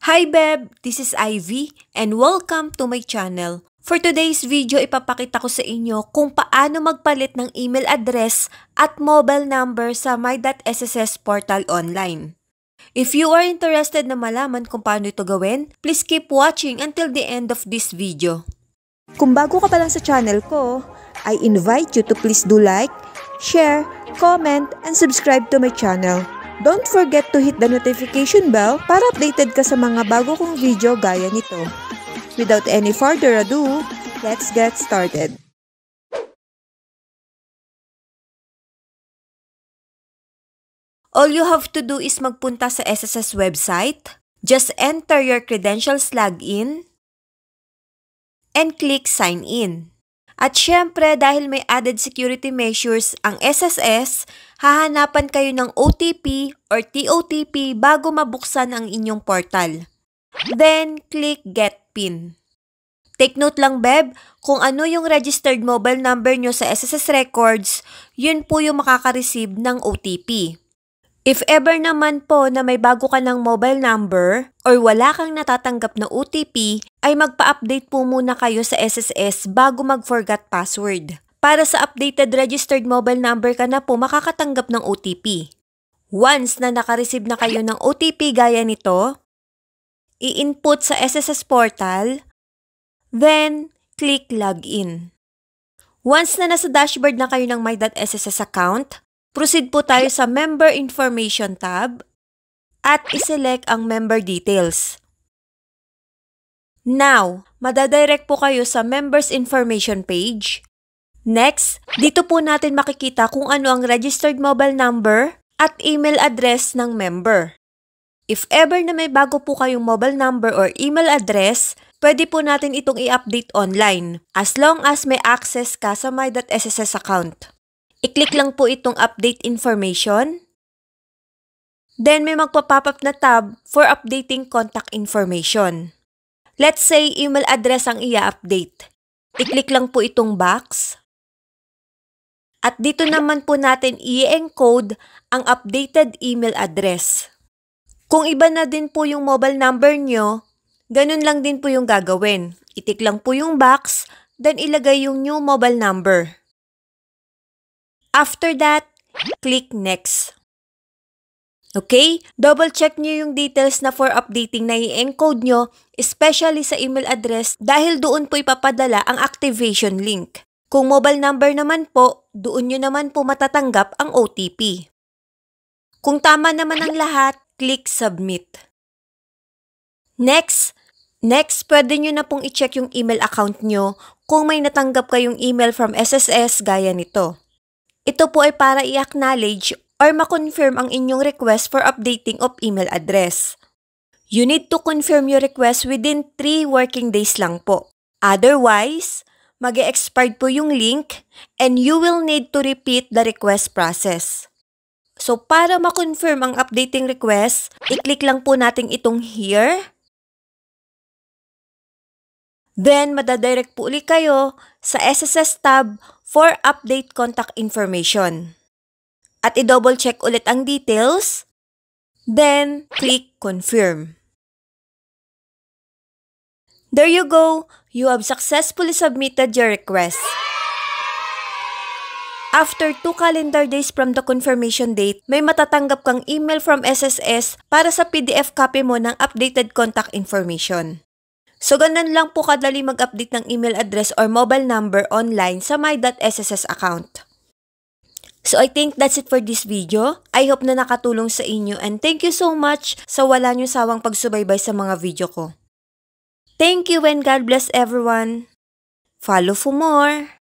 Hi Beb! This is Ivy and welcome to my channel. For today's video, ipapakita ko sa inyo kung paano magpalit ng email address at mobile number sa my.sss portal online. If you are interested na malaman kung paano ito gawin, please keep watching until the end of this video. Kung bago ka pa lang sa channel ko, I invite you to please do like, share, comment, and subscribe to my channel. Don't forget to hit the notification bell para updated ka sa mga bago kong video gaya nito. Without any further ado, let's get started. All you have to do is magpunta sa SSS website, just enter your credentials login, and click sign in. At syempre, dahil may added security measures ang SSS, hahanapan kayo ng OTP or TOTP bago mabuksan ang inyong portal. Then, click Get PIN. Take note lang, Beb, kung ano yung registered mobile number nyo sa SSS records, yun po yung makaka-receive ng OTP. If ever naman po na may bago ka ng mobile number or wala kang natatanggap na OTP, ay magpa-update po muna kayo sa SSS bago mag-forgot password. Para sa updated registered mobile number ka na po makakatanggap ng OTP. Once na naka-receive na kayo ng OTP gaya nito, i-input sa SSS portal, then click login. Once na nasa dashboard na kayo ng my.sss account, proceed po tayo sa Member Information tab at iselect ang member details. Now, madadirect po kayo sa Members Information page. Next, dito po natin makikita kung ano ang registered mobile number at email address ng member. If ever na may bago po kayong mobile number or email address, pwede po natin itong i-update online as long as may access ka sa my.sss account. I-click lang po itong update information. Then may magpa-pop up na tab for updating contact information. Let's say email address ang i-update. I-click lang po itong box. At dito naman po natin i-encode ang updated email address. Kung iba na din po yung mobile number nyo, ganun lang din po yung gagawin. I-tick lang po yung box, then ilagay yung new mobile number. After that, click Next. Okay? Double check nyo yung details na for updating na i-encode nyo, especially sa email address dahil doon po ipapadala ang activation link. Kung mobile number naman po, doon nyo naman po matatanggap ang OTP. Kung tama naman ang lahat, click Submit. Next, pwede nyo na pong i-check yung email account nyo kung may natanggap kayong email from SSS gaya nito. Ito po ay para i-acknowledge or ma-confirm ang inyong request for updating of email address. You need to confirm your request within 3 working days lang po. Otherwise, mag-e-expired po yung link and you will need to repeat the request process. So, para ma-confirm ang updating request, i-click lang po natin itong here. Then, madadirect po ulit kayo sa SSS tab for update contact information. At i-double check ulit ang details, then click confirm. There you go! You have successfully submitted your request. After 2 calendar days from the confirmation date, may matatanggap kang email from SSS para sa PDF copy mo ng updated contact information. So, ganun lang po kadali mag-update ng email address or mobile number online sa my.sss account. So, I think that's it for this video. I hope na nakatulong sa inyo and thank you so much sa wala nyo sawang pagsubaybay sa mga video ko. Thank you and God bless everyone. Follow for more!